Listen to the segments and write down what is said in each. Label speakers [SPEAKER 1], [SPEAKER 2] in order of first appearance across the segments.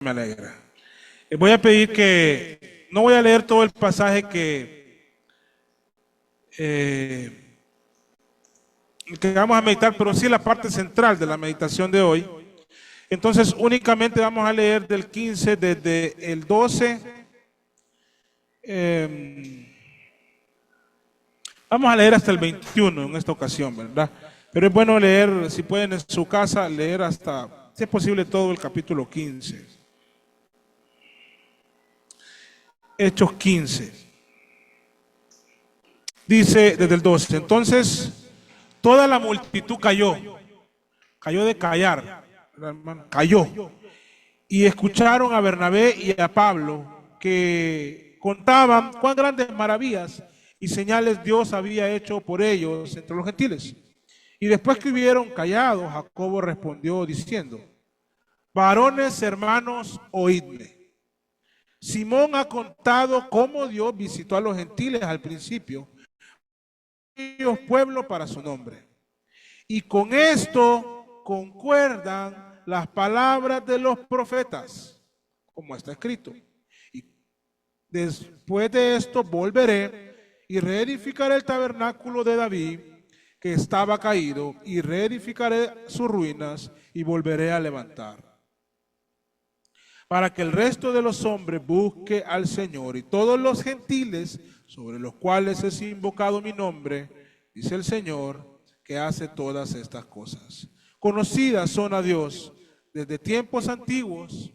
[SPEAKER 1] Me alegra. Voy a pedir que, no voy a leer todo el pasaje que vamos a meditar, pero sí la parte central de la meditación de hoy. Entonces, únicamente vamos a leer del 15, desde el 12. Vamos a leer hasta el 21 en esta ocasión, ¿verdad? Pero es bueno leer, si pueden en su casa, leer hasta, si es posible, todo el capítulo 15. Hechos 15. Dice desde el 12. Entonces, toda la multitud cayó de callar, hermano, cayó. Y escucharon a Bernabé y a Pablo que contaban cuán grandes maravillas y señales Dios había hecho por ellos entre los gentiles. Y después que hubieron callado, Jacobo respondió diciendo: varones hermanos, oídme. Simón ha contado cómo Dios visitó a los gentiles al principio, ellos pueblo para su nombre. Y con esto concuerdan las palabras de los profetas, como está escrito. Y después de esto volveré y reedificaré el tabernáculo de David, que estaba caído, y reedificaré sus ruinas y volveré a levantar, para que el resto de los hombres busque al Señor, y todos los gentiles sobre los cuales es invocado mi nombre, dice el Señor, que hace todas estas cosas. Conocidas son a Dios desde tiempos antiguos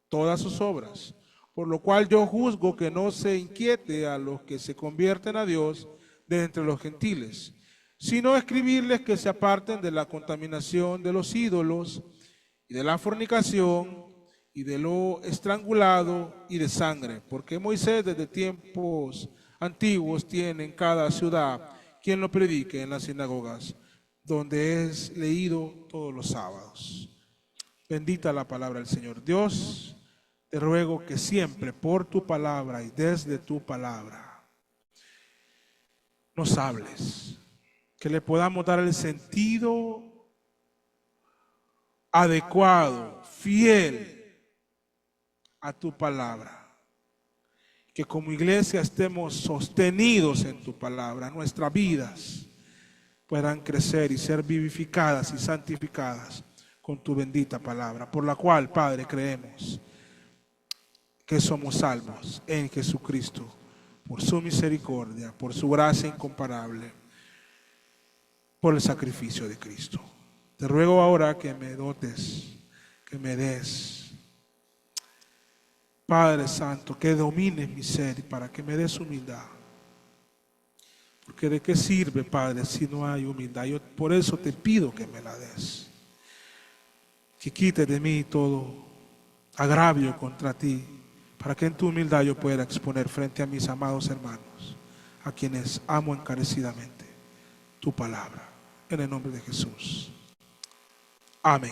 [SPEAKER 1] todas sus obras, por lo cual yo juzgo que no se inquiete a los que se convierten a Dios de entre los gentiles, sino escribirles que se aparten de la contaminación de los ídolos y de la fornicación y de lo estrangulado y de sangre, porque Moisés desde tiempos antiguos tiene en cada ciudad quien lo predique en las sinagogas, donde es leído todos los sábados. Bendita la palabra del Señor. Dios, te ruego que siempre por tu palabra y desde tu palabra nos hables, que le podamos dar el sentido adecuado, fiel a tu palabra. Que como iglesia estemos sostenidos en tu palabra, nuestras vidas puedan crecer y ser vivificadas y santificadas con tu bendita palabra, por la cual, Padre, creemos que somos salvos en Jesucristo, por su misericordia, por su gracia incomparable, por el sacrificio de Cristo. Te ruego ahora que me dotes, que me des, Padre Santo, que domines mi ser para que me des humildad. Porque de qué sirve, Padre, si no hay humildad. Yo por eso te pido que me la des. Que quites de mí todo agravio contra ti, para que en tu humildad yo pueda exponer frente a mis amados hermanos, a quienes amo encarecidamente, tu palabra. En el nombre de Jesús. Amén.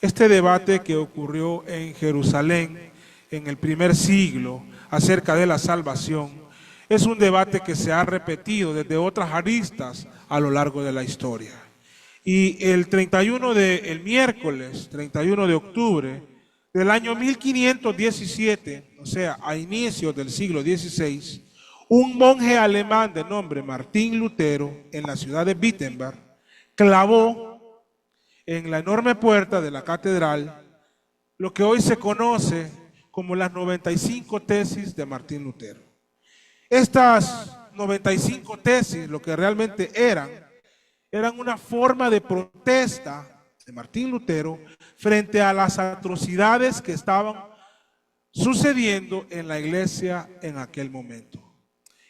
[SPEAKER 1] Este debate que ocurrió en Jerusalén en el primer siglo acerca de la salvación es un debate que se ha repetido desde otras aristas a lo largo de la historia. Y el miércoles 31 de octubre del año 1517, o sea, a inicios del siglo XVI, un monje alemán de nombre Martín Lutero, en la ciudad de Wittenberg, clavó en la enorme puerta de la catedral lo que hoy se conoce como las 95 tesis de Martín Lutero. Estas 95 tesis, lo que realmente eran una forma de protesta de Martín Lutero frente a las atrocidades que estaban sucediendo en la iglesia en aquel momento.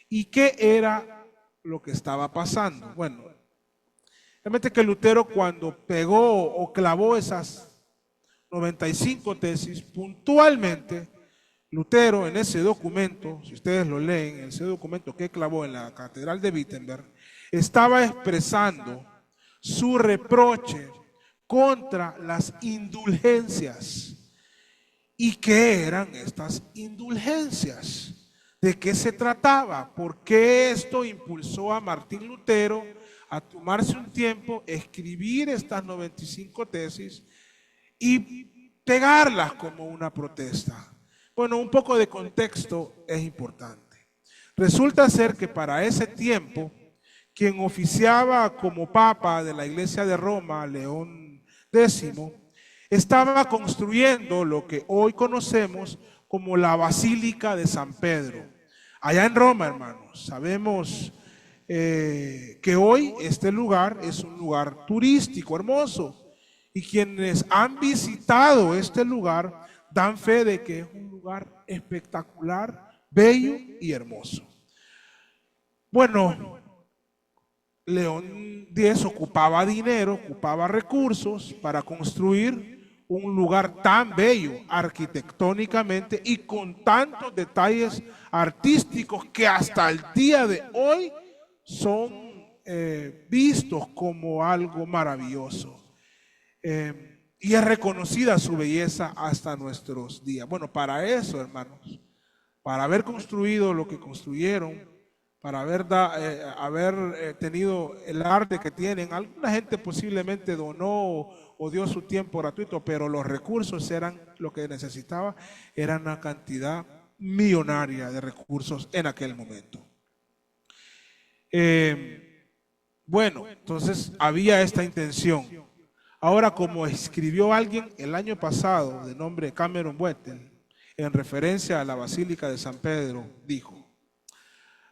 [SPEAKER 1] ¿Y qué era lo que estaba pasando? Bueno, realmente que Lutero, cuando pegó o clavó esas 95 tesis, puntualmente Lutero en ese documento, si ustedes lo leen, en ese documento que clavó en la catedral de Wittenberg, estaba expresando su reproche contra las indulgencias. ¿Y qué eran estas indulgencias? ¿De qué se trataba? ¿Por qué esto impulsó a Martín Lutero a tomarse un tiempo, escribir estas 95 tesis y pegarlas como una protesta. Bueno, un poco de contexto es importante. Resulta ser que para ese tiempo, quien oficiaba como papa de la Iglesia de Roma, León X, estaba construyendo lo que hoy conocemos como la Basílica de San Pedro. Allá en Roma, hermanos, sabemos que hoy este lugar es un lugar turístico hermoso. Y quienes han visitado este lugar dan fe de que es un lugar espectacular, bello y hermoso. Bueno, León X ocupaba dinero, ocupaba recursos para construir un lugar tan bello arquitectónicamente y con tantos detalles artísticos que hasta el día de hoy son vistos como algo maravilloso. Y es reconocida su belleza hasta nuestros días. Bueno, para eso, hermanos, para haber construido lo que construyeron, para haber tenido el arte que tienen, alguna gente posiblemente donó o dio su tiempo gratuito, pero los recursos eran lo que necesitaba, era una cantidad millonaria de recursos en aquel momento. Bueno, entonces había esta intención. Ahora, como escribió alguien el año pasado, de nombre Cameron Wettel, en referencia a la Basílica de San Pedro, dijo: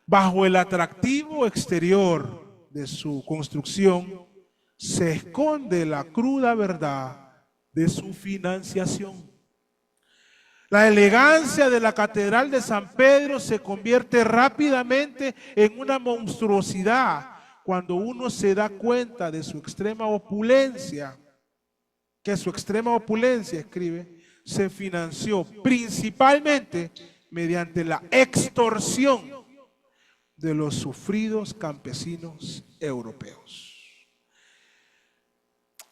[SPEAKER 1] bajo el atractivo exterior de su construcción se esconde la cruda verdad de su financiación. La elegancia de la Catedral de San Pedro se convierte rápidamente en una monstruosidad cuando uno se da cuenta de su extrema opulencia, que su extrema opulencia, escribe, se financió principalmente mediante la extorsión de los sufridos campesinos europeos.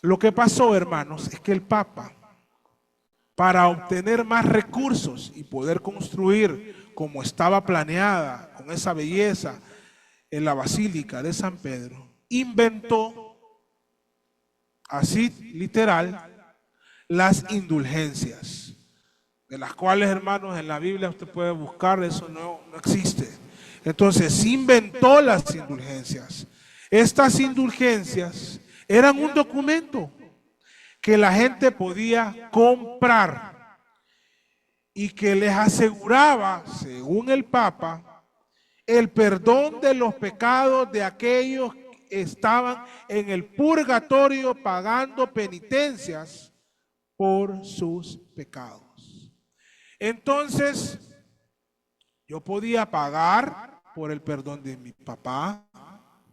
[SPEAKER 1] Lo que pasó, hermanos, es que el Papa, para obtener más recursos y poder construir como estaba planeada, con esa belleza, en la Basílica de San Pedro, inventó, así literal, las indulgencias, de las cuales, hermanos, en la Biblia usted puede buscar, eso no existe. Entonces inventó las indulgencias. Estas indulgencias eran un documento que la gente podía comprar y que les aseguraba, según el Papa, el perdón de los pecados de aquellos que estaban en el purgatorio pagando penitencias por sus pecados. Entonces, yo podía pagar por el perdón de mi papá,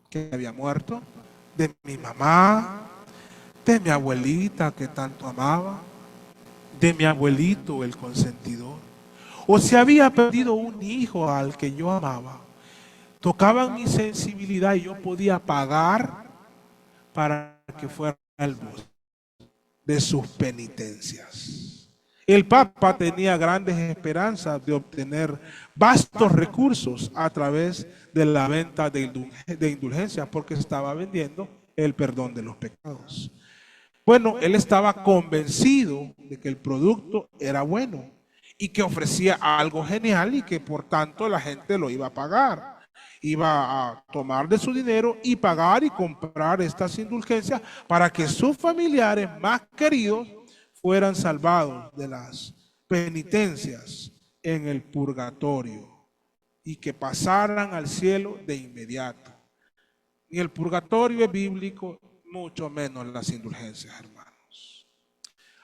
[SPEAKER 1] que había muerto, de mi mamá, de mi abuelita, que tanto amaba, de mi abuelito, el consentidor. O si había perdido un hijo al que yo amaba, tocaban mi sensibilidad y yo podía pagar para que fuera el bus de sus penitencias. El Papa tenía grandes esperanzas de obtener vastos recursos a través de la venta de indulgencias, porque estaba vendiendo el perdón de los pecados. Bueno, él estaba convencido de que el producto era bueno y que ofrecía algo genial y que por tanto la gente lo iba a pagar. Iba a tomar de su dinero y pagar y comprar estas indulgencias para que sus familiares más queridos fueran salvados de las penitencias en el purgatorio y que pasaran al cielo de inmediato. Y el purgatorio es bíblico, mucho menos las indulgencias, hermanos.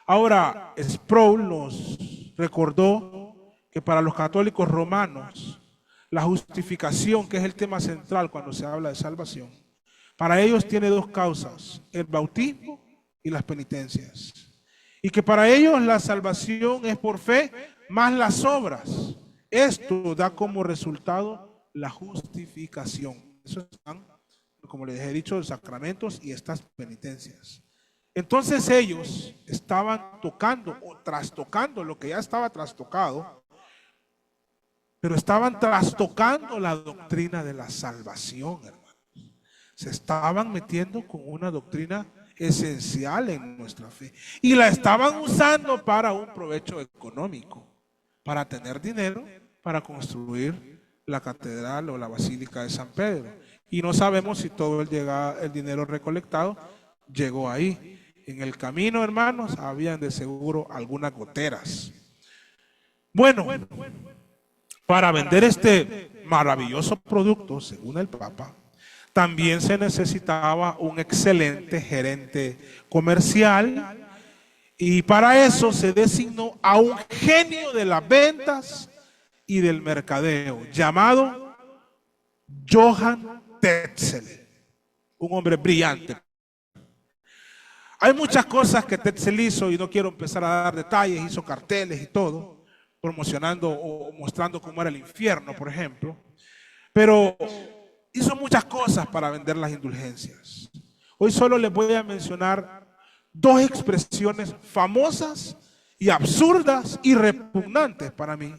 [SPEAKER 1] Ahora, Sproul nos recordó que para los católicos romanos, la justificación, que es el tema central cuando se habla de salvación, para ellos tiene dos causas: el bautismo y las penitencias. Y que para ellos la salvación es por fe más las obras. Esto da como resultado la justificación. Eso están, como les he dicho, los sacramentos y estas penitencias. Entonces ellos estaban tocando o trastocando lo que ya estaba trastocado, pero estaban trastocando la doctrina de la salvación, hermanos. Se estaban metiendo con una doctrina esencial en nuestra fe. Y la estaban usando para un provecho económico, para tener dinero, para construir la catedral o la basílica de San Pedro. Y no sabemos si todo el dinero recolectado llegó ahí. En el camino, hermanos, habían de seguro algunas goteras. Bueno, para vender este maravilloso producto, según el Papa, también se necesitaba un excelente gerente comercial, y para eso se designó a un genio de las ventas y del mercadeo llamado Johann Tetzel, un hombre brillante. Hay muchas cosas que Tetzel hizo y no quiero empezar a dar detalles. Hizo carteles y todo, promocionando o mostrando cómo era el infierno, por ejemplo. Pero hizo muchas cosas para vender las indulgencias. Hoy solo les voy a mencionar dos expresiones famosas y absurdas y repugnantes para mí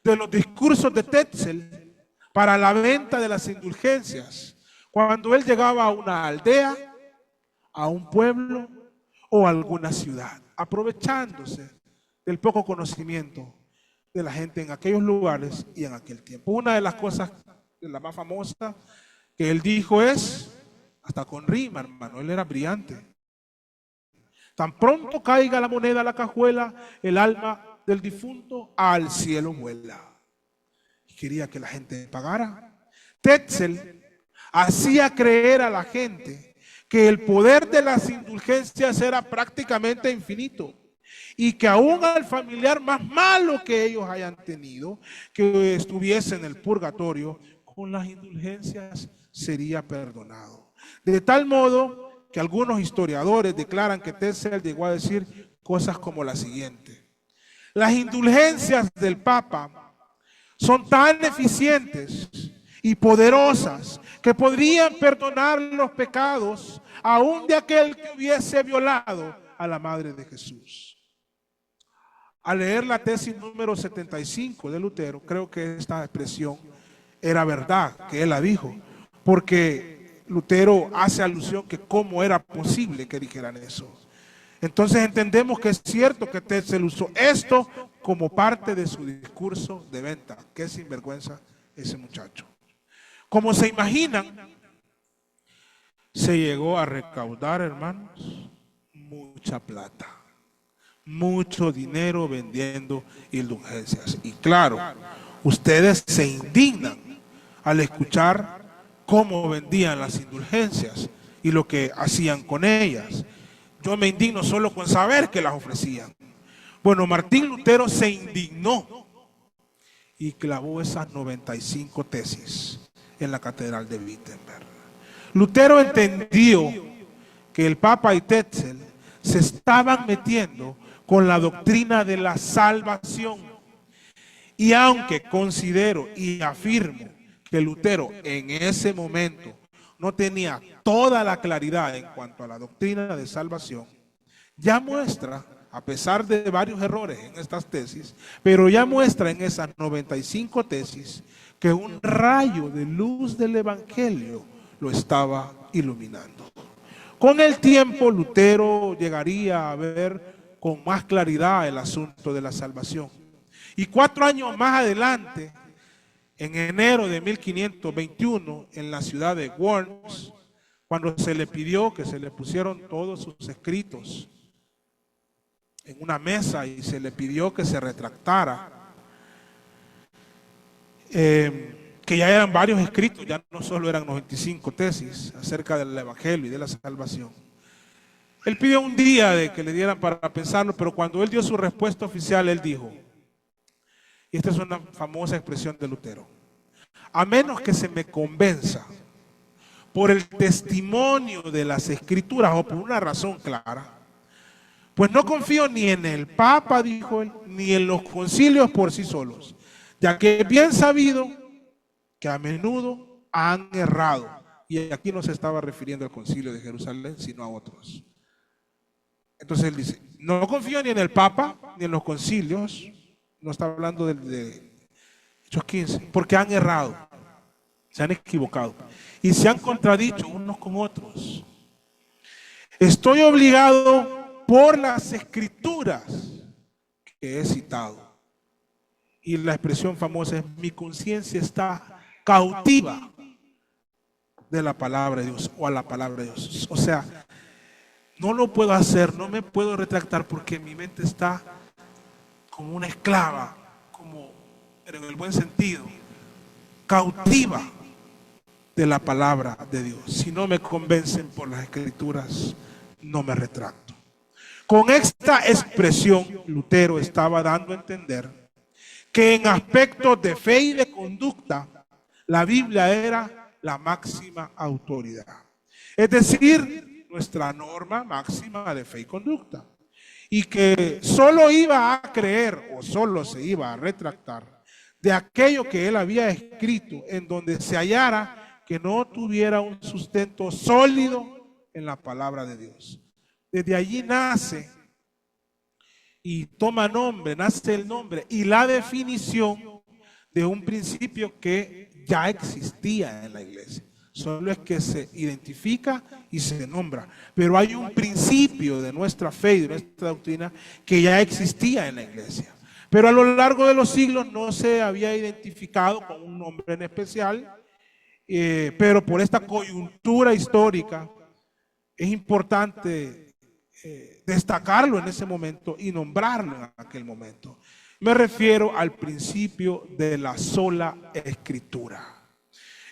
[SPEAKER 1] de los discursos de Tetzel para la venta de las indulgencias, cuando él llegaba a una aldea, a un pueblo o a alguna ciudad, aprovechándose del poco conocimiento de la gente en aquellos lugares y en aquel tiempo. Una de las cosas, la más famosa, que él dijo es, hasta con rima, hermano, él era brillante: tan pronto caiga la moneda a la cajuela, el alma del difunto al cielo vuela. Y quería que la gente pagara. Tetzel hacía creer a la gente que el poder de las indulgencias era prácticamente infinito, y que aún al familiar más malo que ellos hayan tenido, que estuviese en el purgatorio, con las indulgencias sería perdonado. De tal modo que algunos historiadores declaran que Tetzel llegó a decir cosas como la siguiente: las indulgencias del Papa son tan eficientes y poderosas que podrían perdonar los pecados aún de aquel que hubiese violado a la Madre de Jesús. Al leer la tesis número 75 de Lutero, creo que esta expresión era verdad, que él la dijo, porque Lutero hace alusión que cómo era posible que dijeran eso. Entonces entendemos que es cierto que Tetzel usó esto como parte de su discurso de venta. Qué sinvergüenza ese muchacho. Como se imaginan, se llegó a recaudar, hermanos, mucha plata, mucho dinero vendiendo indulgencias. Y claro, ustedes se indignan al escuchar cómo vendían las indulgencias y lo que hacían con ellas. Yo me indigno solo con saber que las ofrecían. Bueno, Martín Lutero se indignó y clavó esas 95 tesis en la catedral de Wittenberg. Lutero entendió que el Papa y Tetzel se estaban metiendo con la doctrina de la salvación. Y aunque considero y afirmo que Lutero en ese momento no tenía toda la claridad en cuanto a la doctrina de salvación, ya muestra, a pesar de varios errores en estas tesis, pero ya muestra en esas 95 tesis que un rayo de luz del Evangelio lo estaba iluminando. Con el tiempo, Lutero llegaría a ver con más claridad el asunto de la salvación. Y 4 años más adelante, en enero de 1521, en la ciudad de Worms, cuando se le pidió que se le pusieron todos sus escritos en una mesa y se le pidió que se retractara, que ya eran varios escritos, ya no solo eran 95 tesis acerca del Evangelio y de la salvación. Él pidió un día de que le dieran para pensarlo, pero cuando él dio su respuesta oficial, él dijo, y esta es una famosa expresión de Lutero: a menos que se me convenza por el testimonio de las Escrituras o por una razón clara, pues no confío ni en el Papa, dijo él, ni en los concilios por sí solos, ya que es bien sabido que a menudo han errado. Y aquí no se estaba refiriendo al concilio de Jerusalén, sino a otros. Entonces él dice, no confío ni en el Papa, ni en los concilios, no está hablando de Hechos 15, porque han errado, se han equivocado y se han contradicho unos con otros. Estoy obligado por las escrituras que he citado. Y la expresión famosa es: mi conciencia está cautiva de la palabra de Dios o a la palabra de Dios. O sea, no lo puedo hacer, no me puedo retractar porque mi mente está como una esclava, pero en el buen sentido, cautiva de la palabra de Dios. Si no me convencen por las escrituras, no me retracto. Con esta expresión, Lutero estaba dando a entender que en aspectos de fe y de conducta, la Biblia era la máxima autoridad. Es decir, nuestra norma máxima de fe y conducta. Y que solo iba a creer o solo se iba a retractar de aquello que él había escrito, en donde se hallara que no tuviera un sustento sólido en la palabra de Dios. Desde allí nace y toma nombre, nace el nombre y la definición de un principio que ya existía en la iglesia. Solo es que se identifica y se nombra. Pero hay un principio de nuestra fe y de nuestra doctrina que ya existía en la iglesia. Pero a lo largo de los siglos no se había identificado con un nombre en especial, pero por esta coyuntura histórica es importante destacarlo en ese momento y nombrarlo en aquel momento. Me refiero al principio de la sola escritura.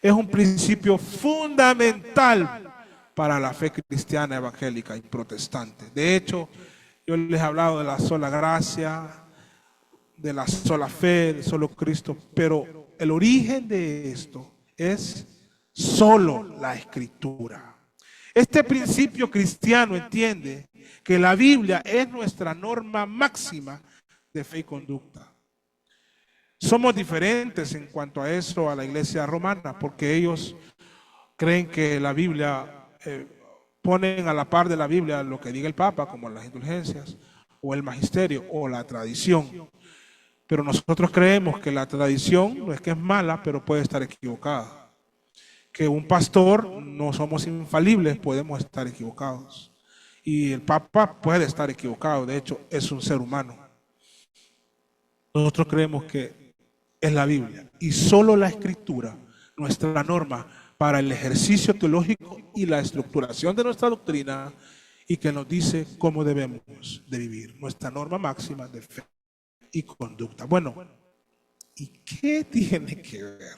[SPEAKER 1] Es un principio fundamental para la fe cristiana, evangélica y protestante. De hecho, yo les he hablado de la sola gracia, de la sola fe, del solo Cristo, pero el origen de esto es solo la escritura. Este principio cristiano entiende que la Biblia es nuestra norma máxima de fe y conducta. Somos diferentes en cuanto a eso a la iglesia romana, porque ellos creen que la Biblia, ponen a la par de la Biblia lo que diga el Papa, como las indulgencias, o el magisterio, o la tradición. Pero nosotros creemos que la tradición no es que es mala, pero puede estar equivocada. Que un pastor, no somos infalibles, podemos estar equivocados. Y el Papa puede estar equivocado, de hecho es un ser humano. Nosotros creemos que es la Biblia y solo la escritura, nuestra norma para el ejercicio teológico y la estructuración de nuestra doctrina, y que nos dice cómo debemos de vivir, nuestra norma máxima de fe y conducta. Bueno, ¿y qué tiene que ver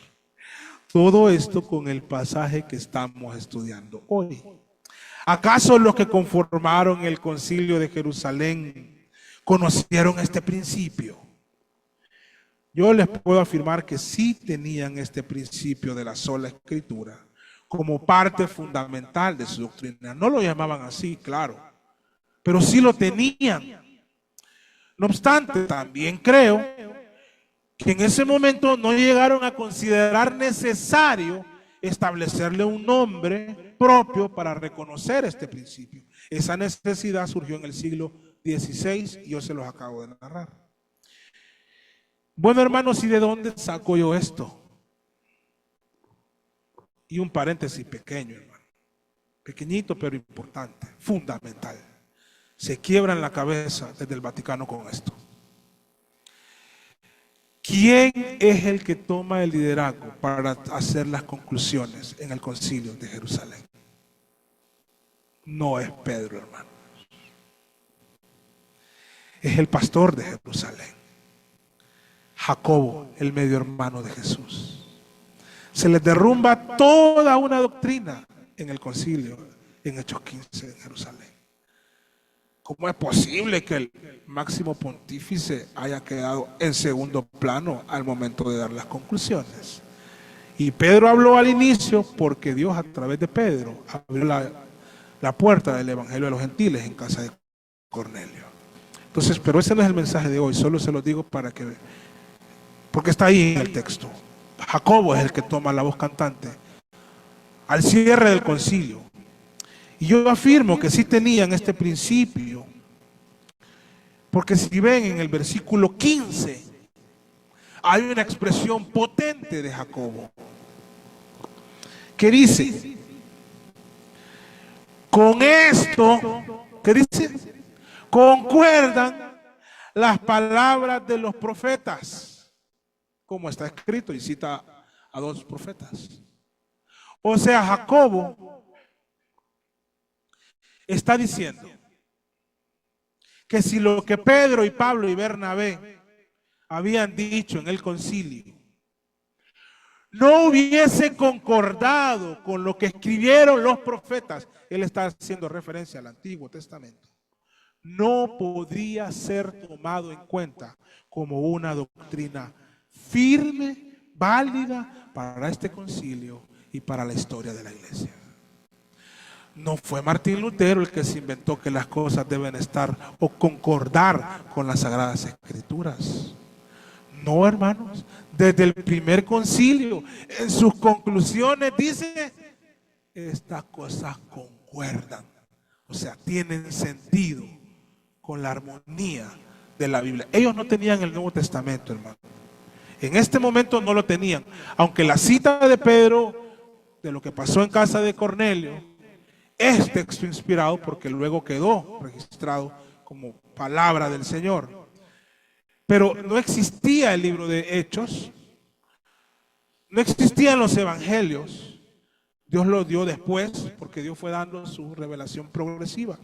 [SPEAKER 1] todo esto con el pasaje que estamos estudiando hoy? ¿Acaso los que conformaron el Concilio de Jerusalén conocieron este principio? Yo les puedo afirmar que sí tenían este principio de la sola escritura como parte fundamental de su doctrina. No lo llamaban así, claro, pero sí lo tenían. No obstante, también creo que en ese momento no llegaron a considerar necesario establecerle un nombre propio para reconocer este principio. Esa necesidad surgió en el siglo XVI y yo se los acabo de narrar. Bueno, hermanos, ¿y de dónde saco yo esto? Y un paréntesis pequeño, hermano. Pequeñito pero importante, fundamental. Se quiebran la cabeza desde el Vaticano con esto. ¿Quién es el que toma el liderazgo para hacer las conclusiones en el Concilio de Jerusalén? No es Pedro, hermano. Es el pastor de Jerusalén, Jacobo, el medio hermano de Jesús. Se les derrumba toda una doctrina en el concilio, en Hechos 15 en Jerusalén. ¿Cómo es posible que el máximo pontífice haya quedado en segundo plano al momento de dar las conclusiones? Y Pedro habló al inicio porque Dios a través de Pedro abrió la puerta del evangelio a los gentiles en casa de Cornelio. Entonces, pero ese no es el mensaje de hoy, solo se lo digo para que, porque está ahí en el texto. Jacobo es el que toma la voz cantante al cierre del concilio. Y yo afirmo que sí tenían este principio, porque si ven en el versículo 15, hay una expresión potente de Jacobo, que dice: Con esto, ¿qué dice? Concuerdan las palabras de los profetas, como está escrito, y cita a dos profetas. O sea, Jacobo está diciendo que si lo que Pedro y Pablo y Bernabé habían dicho en el concilio no hubiese concordado con lo que escribieron los profetas, él está haciendo referencia al Antiguo Testamento, no podría ser tomado en cuenta como una doctrina firme, válida para este concilio y para la historia de la iglesia. No fue Martín Lutero el que se inventó que las cosas deben estar o concordar con las Sagradas Escrituras. No, hermanos, desde el primer concilio, en sus conclusiones dice, estas cosas concuerdan, o sea, tienen sentido con la armonía de la Biblia. Ellos no tenían el Nuevo Testamento, hermano. En este momento no lo tenían, aunque la cita de Pedro, de lo que pasó en casa de Cornelio, es texto inspirado porque luego quedó registrado como palabra del Señor. Pero no existía el libro de Hechos, no existían los evangelios. Dios lo dio después porque Dios fue dando su revelación progresiva.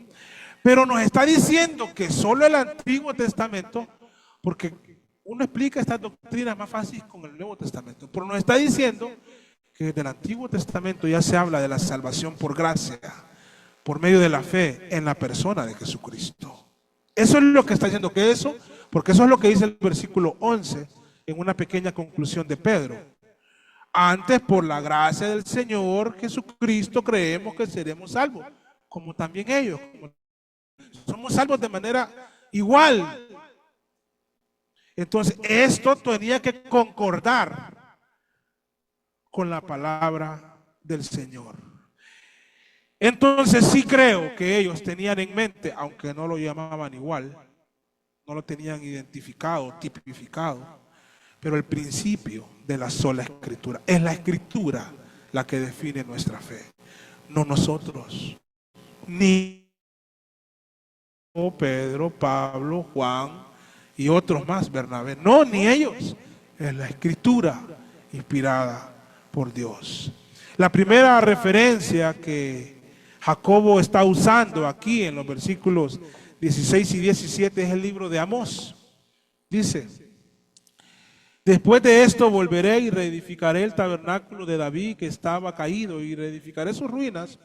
[SPEAKER 1] Pero nos está diciendo que solo el Antiguo Testamento, porque uno explica estas doctrinas más fácil con el Nuevo Testamento, pero nos está diciendo que desde el Antiguo Testamento ya se habla de la salvación por gracia, por medio de la fe en la persona de Jesucristo. Eso es lo que está diciendo, que eso, porque eso es lo que dice el versículo 11 en una pequeña conclusión de Pedro. Antes, por la gracia del Señor Jesucristo, creemos que seremos salvos, como también ellos. Somos salvos de manera igual. Entonces, esto tenía que concordar con la palabra del Señor. Entonces sí creo que ellos tenían en mente, aunque no lo llamaban igual, no lo tenían identificado, tipificado, pero el principio de la sola Escritura. Es la Escritura la que define nuestra fe, no nosotros. Ni Pedro, Pablo, Juan y otros más, Bernabé. No, ni ellos. Es la Escritura inspirada por Dios. La primera referencia que Jacobo está usando aquí en los versículos 16 y 17 es el libro de Amós. Dice: después de esto volveré y reedificaré el tabernáculo de David que estaba caído, y reedificaré sus ruinas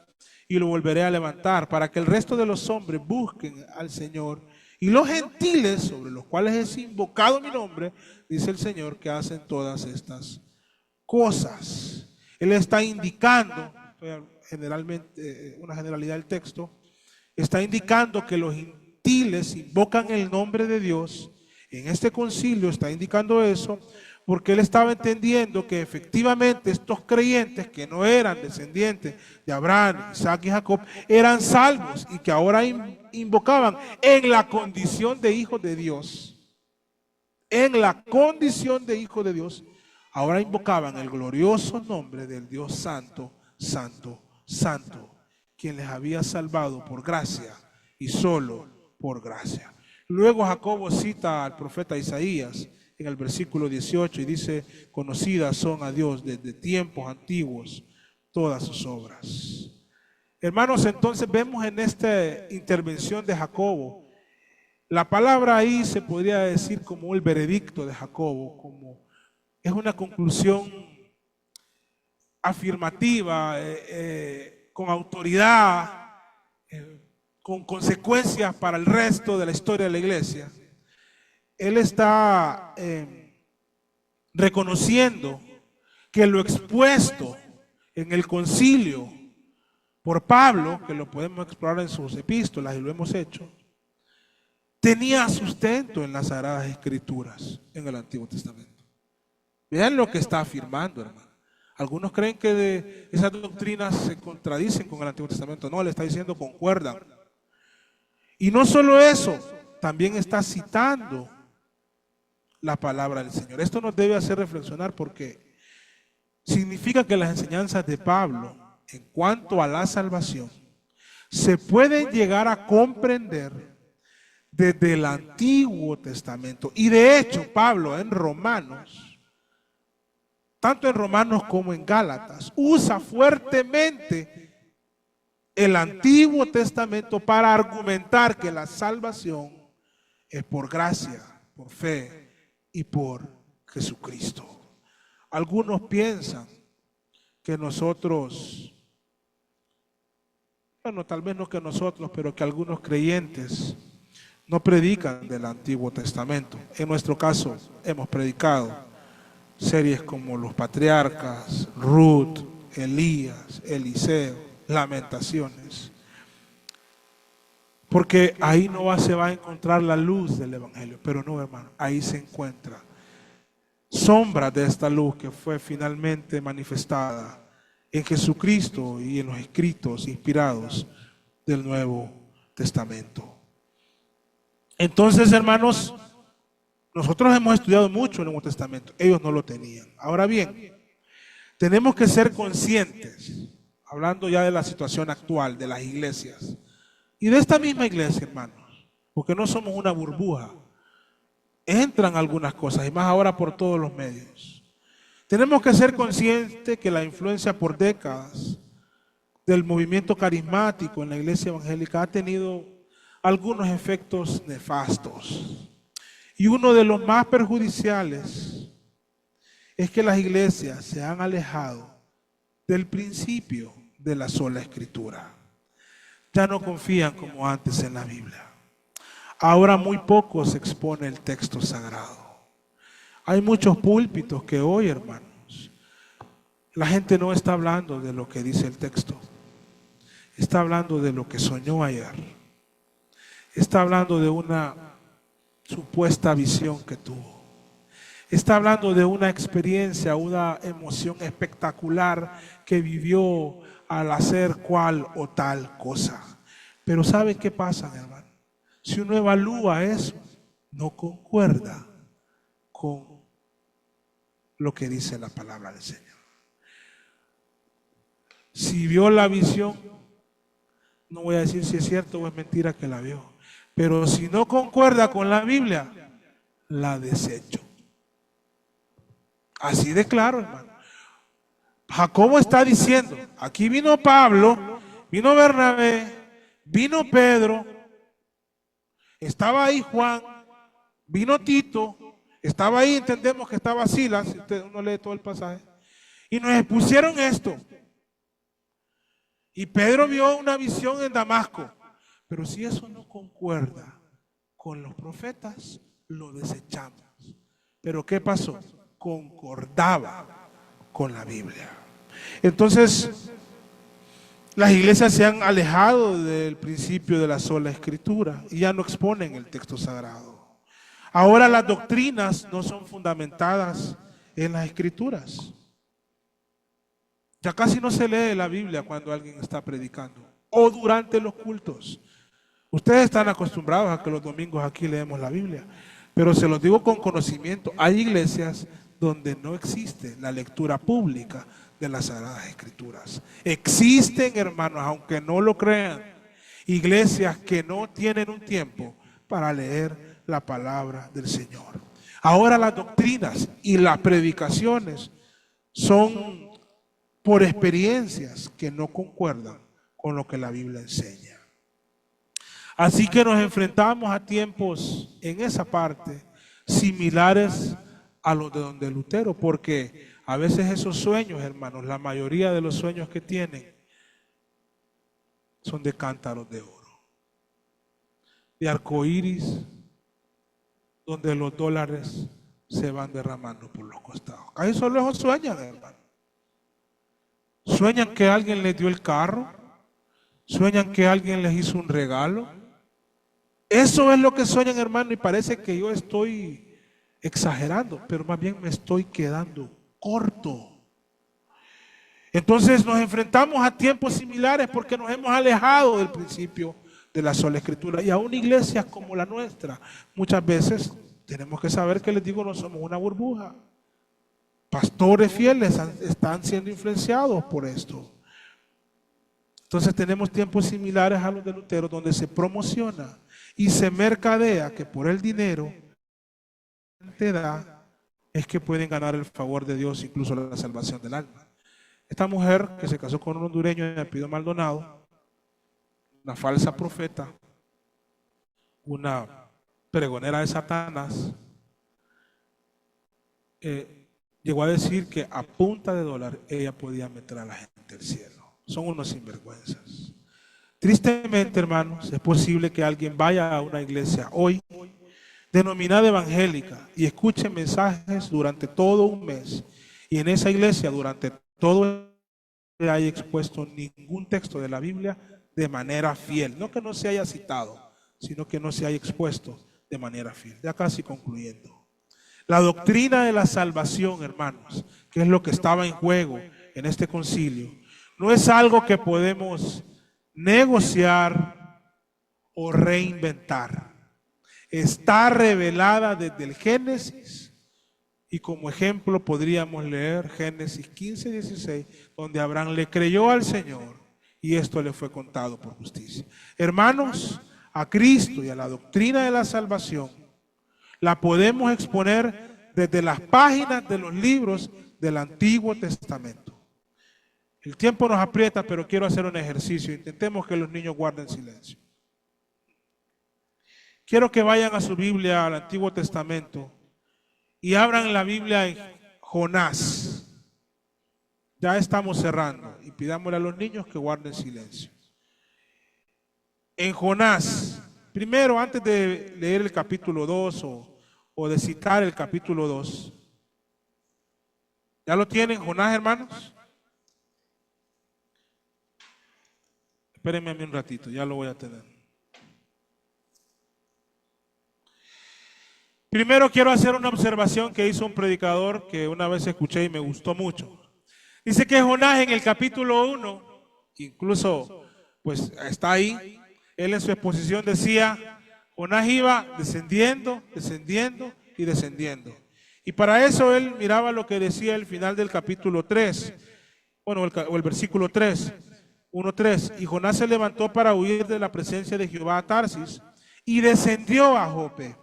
[SPEAKER 1] y lo volveré a levantar, para que el resto de los hombres busquen al Señor, y los gentiles sobre los cuales es invocado mi nombre, dice el Señor, que hacen todas estas cosas. Él está indicando, generalmente, una generalidad del texto, está indicando que los gentiles invocan el nombre de Dios. En este concilio está indicando eso porque él estaba entendiendo que efectivamente estos creyentes que no eran descendientes de Abraham, Isaac y Jacob eran salvos y que ahora invocaban en la condición de hijos de Dios. En la condición de hijos de Dios, ahora invocaban el glorioso nombre del Dios Santo, Santo, Santo, quien les había salvado por gracia y solo por gracia. Luego Jacobo cita al profeta Isaías en el versículo 18 y dice: conocidas son a Dios desde tiempos antiguos todas sus obras. Hermanos, entonces vemos en esta intervención de Jacobo, la palabra ahí se podría decir como el veredicto de Jacobo, como es una conclusión afirmativa, con autoridad, con consecuencias para el resto de la historia de la iglesia. Él está reconociendo que lo expuesto en el concilio por Pablo, que lo podemos explorar en sus epístolas y lo hemos hecho, tenía sustento en las Sagradas Escrituras en el Antiguo Testamento. Vean lo que está afirmando, hermano. Algunos creen que esas doctrinas se contradicen con el Antiguo Testamento. No, le está diciendo concuerdan. Y no solo eso, también está citando la palabra del Señor. Esto nos debe hacer reflexionar porque significa que las enseñanzas de Pablo en cuanto a la salvación se pueden llegar a comprender desde el Antiguo Testamento. Y de hecho, Pablo en Romanos, tanto en Romanos como en Gálatas, usa fuertemente el Antiguo Testamento para argumentar que la salvación es por gracia, por fe y por Jesucristo. Algunos piensan que nosotros, bueno, tal vez no que nosotros, pero que algunos creyentes no predican del Antiguo Testamento. En nuestro caso, hemos predicado series como Los Patriarcas, Ruth, Elías, Eliseo, Lamentaciones. Porque ahí no se va a encontrar la luz del Evangelio. Pero no, hermano, ahí se encuentra sombra de esta luz que fue finalmente manifestada en Jesucristo y en los escritos inspirados del Nuevo Testamento. Entonces, hermanos, nosotros hemos estudiado mucho el Nuevo Testamento. Ellos no lo tenían. Ahora bien, tenemos que ser conscientes, hablando ya de la situación actual de las iglesias, y de esta misma iglesia, hermanos, porque no somos una burbuja. Entran algunas cosas, y más ahora por todos los medios. Tenemos que ser conscientes que la influencia por décadas del movimiento carismático en la iglesia evangélica ha tenido algunos efectos nefastos. Y uno de los más perjudiciales es que las iglesias se han alejado del principio de la sola escritura. Ya no confían como antes en la Biblia. Ahora muy poco se expone el texto sagrado. Hay muchos púlpitos que hoy, hermanos, la gente no está hablando de lo que dice el texto. Está hablando de lo que soñó ayer. Está hablando de una supuesta visión que tuvo. Está hablando de una experiencia, una emoción espectacular que vivió al hacer cual o tal cosa. Pero ¿sabe qué pasa, hermano? Si uno evalúa eso, no concuerda con lo que dice la palabra del Señor. Si vio la visión, no voy a decir si es cierto o es mentira que la vio. Pero si no concuerda con la Biblia, la desecho. Así de claro, hermano. Jacobo está diciendo, aquí vino Pablo, vino Bernabé, vino Pedro, estaba ahí Juan, vino Tito, estaba ahí, entendemos que estaba Silas, si usted no lee todo el pasaje, y nos expusieron esto. Y Pedro vio una visión en Damasco. Pero si eso no concuerda con los profetas, lo desechamos. Pero ¿qué pasó? Concordaba con la Biblia. Entonces, las iglesias se han alejado del principio de la sola escritura y ya no exponen el texto sagrado. Ahora las doctrinas no son fundamentadas en las escrituras. Ya casi no se lee la Biblia cuando alguien está predicando o durante los cultos. Ustedes están acostumbrados a que los domingos aquí leemos la Biblia, pero se los digo con conocimiento. Hay iglesias donde no existe la lectura pública de las Sagradas Escrituras. Existen, hermanos, aunque no lo crean, iglesias que no tienen un tiempo para leer la palabra del Señor. Ahora las doctrinas y las predicaciones son por experiencias que no concuerdan con lo que la Biblia enseña. Así que nos enfrentamos a tiempos en esa parte similares a los de donde Lutero, porque a veces esos sueños, hermanos, la mayoría de los sueños que tienen son de cántaros de oro, de arcoíris, donde los dólares se van derramando por los costados. Ahí solo ellos sueñan, hermano. Sueñan que alguien les dio el carro, sueñan que alguien les hizo un regalo. Eso es lo que sueñan, hermano, y parece que yo estoy exagerando, pero más bien me estoy quedando corto. Entonces nos enfrentamos a tiempos similares porque nos hemos alejado del principio de la sola escritura. Y aún iglesias como la nuestra, muchas veces tenemos que saber que les digo, no somos una burbuja. Pastores fieles están siendo influenciados por esto. Entonces tenemos tiempos similares a los de Lutero, donde se promociona y se mercadea que por el dinero que te da es que pueden ganar el favor de Dios, incluso la salvación del alma. Esta mujer que se casó con un hondureño de apellido Maldonado, una falsa profeta, una pregonera de Satanás, llegó a decir que a punta de dólar ella podía meter a la gente al cielo. Son unos sinvergüenzas. Tristemente, hermanos, es posible que alguien vaya a una iglesia hoy denominada evangélica y escuche mensajes durante todo un mes, y en esa iglesia durante todo el no haya expuesto ningún texto de la Biblia de manera fiel. No que no se haya citado, sino que no se haya expuesto de manera fiel. Ya casi concluyendo. La doctrina de la salvación, hermanos, que es lo que estaba en juego en este concilio, no es algo que podemos negociar o reinventar. Está revelada desde el Génesis, y como ejemplo podríamos leer Génesis 15, 16, donde Abraham le creyó al Señor y esto le fue contado por justicia. Hermanos, a Cristo y a la doctrina de la salvación la podemos exponer desde las páginas de los libros del Antiguo Testamento. El tiempo nos aprieta, pero quiero hacer un ejercicio. Intentemos que los niños guarden silencio. Quiero que vayan a su Biblia, al Antiguo Testamento, y abran la Biblia en Jonás. Ya estamos cerrando y pidámosle a los niños que guarden silencio. En Jonás, primero, antes de leer el capítulo 2 o de citar el capítulo 2, ¿ya lo tienen, Jonás, hermanos? Espérenme a mí un ratito, ya lo voy a tener. Primero quiero hacer una observación que hizo un predicador que una vez escuché y me gustó mucho. Dice que Jonás en el capítulo 1, incluso pues está ahí, él en su exposición decía, Jonás iba descendiendo, descendiendo y descendiendo. Y para eso él miraba lo que decía el final del capítulo 3, bueno, o el versículo 3, 1:3. Y Jonás se levantó para huir de la presencia de Jehová a Tarsis y descendió a Jope.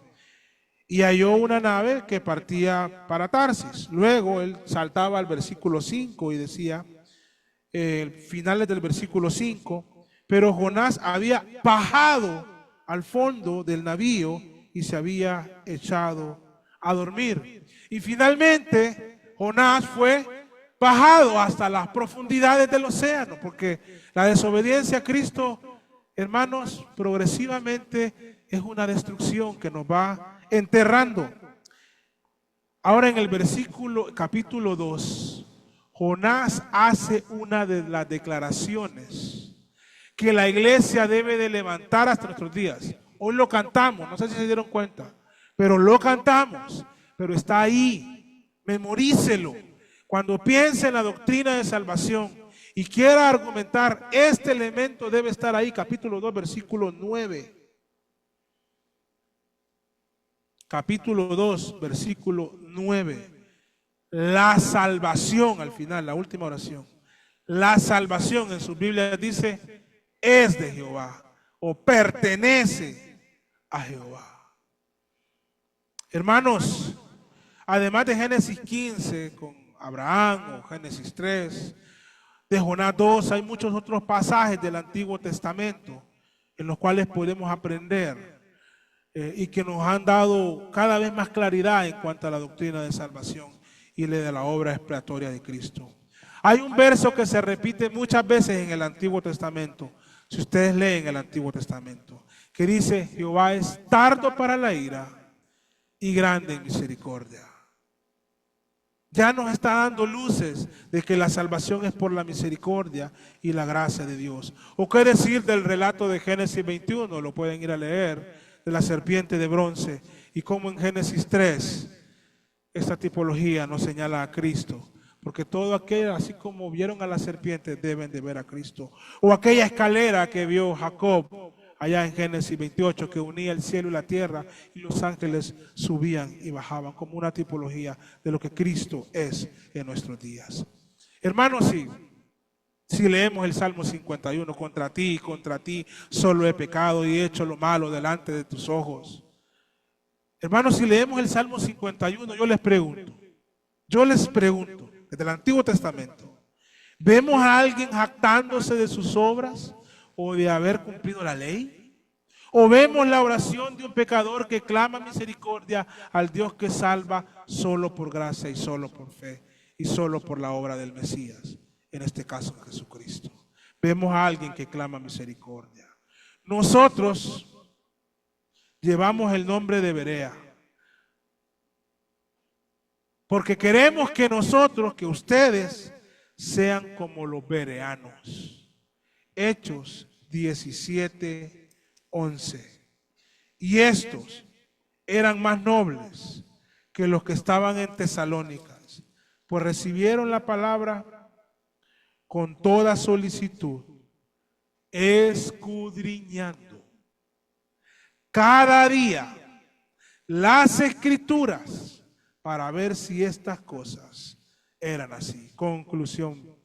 [SPEAKER 1] Y halló una nave que partía para Tarsis. Luego él saltaba al versículo 5 y decía, finales del versículo 5, pero Jonás había bajado al fondo del navío y se había echado a dormir. Y finalmente Jonás fue bajado hasta las profundidades del océano, porque la desobediencia a Cristo, hermanos, progresivamente es una destrucción que nos va enterrando. Ahora en el capítulo 2, Jonás hace una de las declaraciones que la iglesia debe de levantar hasta nuestros días. Hoy lo cantamos, no sé si se dieron cuenta, pero lo cantamos, pero está ahí, memorícelo. Cuando piense en la doctrina de salvación y quiera argumentar, este elemento debe estar ahí, capítulo 2, versículo 9. Capítulo 2, versículo 9. La salvación, al final, la última oración. La salvación en sus Biblias dice, es de Jehová o pertenece a Jehová. Hermanos, además de Génesis 15 con Abraham o Génesis 3, de Jonás 2, hay muchos otros pasajes del Antiguo Testamento en los cuales podemos aprender y que nos han dado cada vez más claridad en cuanto a la doctrina de salvación y de la obra expiatoria de Cristo. Hay un verso que se repite muchas veces en el Antiguo Testamento, si ustedes leen el Antiguo Testamento, que dice, Jehová es tardo para la ira y grande en misericordia. Ya nos está dando luces de que la salvación es por la misericordia y la gracia de Dios. ¿O qué decir del relato de Génesis 21? Lo pueden ir a leer, de la serpiente de bronce, y como en Génesis 3 esta tipología nos señala a Cristo, porque todo aquello, así como vieron a la serpiente, deben de ver a Cristo. O aquella escalera que vio Jacob allá en Génesis 28, que unía el cielo y la tierra, y los ángeles subían y bajaban, como una tipología de lo que Cristo es en nuestros días. Hermanos, sí, Si leemos el Salmo 51, contra ti solo he pecado y he hecho lo malo delante de tus ojos. Hermanos, si leemos el Salmo 51, yo les pregunto, desde el Antiguo Testamento, ¿vemos a alguien jactándose de sus obras o de haber cumplido la ley? ¿O vemos la oración de un pecador que clama misericordia al Dios que salva solo por gracia y solo por fe y solo por la obra del Mesías, en este caso Jesucristo? Vemos a alguien que clama misericordia. Nosotros llevamos el nombre de Berea porque queremos que nosotros, que ustedes, sean como los bereanos. Hechos 17:11. Y estos eran más nobles que los que estaban en Tesalónicas, pues recibieron la palabra con toda solicitud, escudriñando cada día las Escrituras para ver si estas cosas eran así. Conclusión: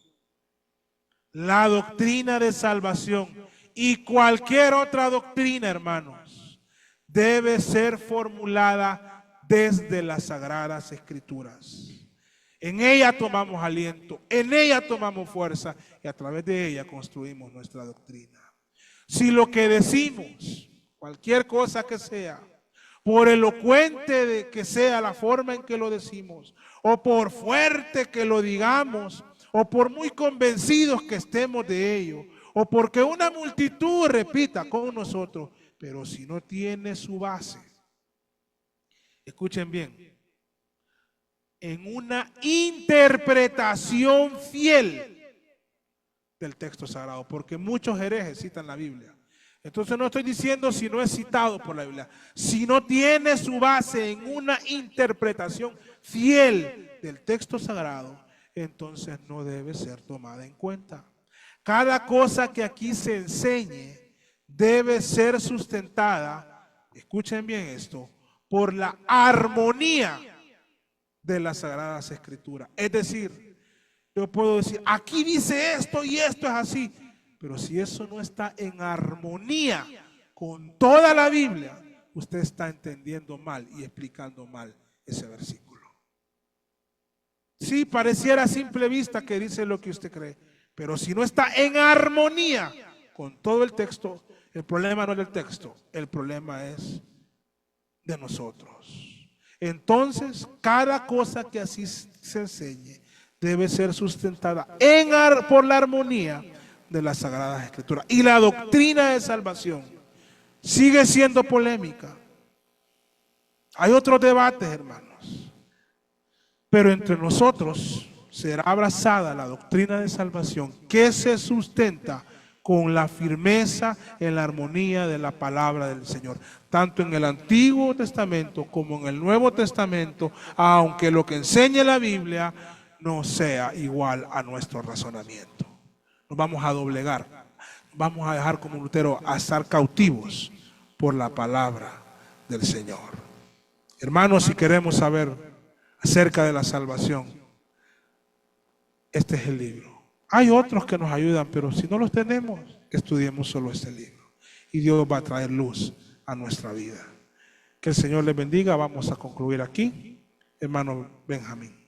[SPEAKER 1] la doctrina de salvación y cualquier otra doctrina, hermanos, debe ser formulada desde las Sagradas Escrituras. En ella tomamos aliento, en ella tomamos fuerza y a través de ella construimos nuestra doctrina. Si lo que decimos, cualquier cosa que sea, por elocuente de que sea la forma en que lo decimos, o por fuerte que lo digamos, o por muy convencidos que estemos de ello, o porque una multitud repita con nosotros, pero si no tiene su base, escuchen bien, en una interpretación fiel del texto sagrado, porque muchos herejes citan la Biblia. Entonces no estoy diciendo si no es citado por la Biblia, si no tiene su base en una interpretación fiel del texto sagrado, entonces no debe ser tomada en cuenta. Cada cosa que aquí se enseñe debe ser sustentada, escuchen bien esto, por la armonía de las Sagradas Escrituras. Es decir, yo puedo decir, aquí dice esto y esto es así, pero si eso no está en armonía con toda la Biblia, usted está entendiendo mal y explicando mal ese versículo. Sí, pareciera a simple vista que dice lo que usted cree, pero si no está en armonía con todo el texto, el problema no es del texto, el problema es de nosotros. Entonces, cada cosa que así se enseñe debe ser sustentada por la armonía de las Sagradas Escrituras. Y la doctrina de salvación sigue siendo polémica. Hay otros debates, hermanos, pero entre nosotros será abrazada la doctrina de salvación que se sustenta con la firmeza en la armonía de la palabra del Señor, tanto en el Antiguo Testamento como en el Nuevo Testamento, aunque lo que enseña la Biblia no sea igual a nuestro razonamiento. Nos vamos a doblegar, vamos a dejar como Lutero a estar cautivos por la palabra del Señor. Hermanos, si queremos saber acerca de la salvación, este es el libro. Hay otros que nos ayudan, pero si no los tenemos, estudiemos solo este libro. Y Dios va a traer luz a nuestra vida. Que el Señor les bendiga. Vamos a concluir aquí. Hermano Benjamín.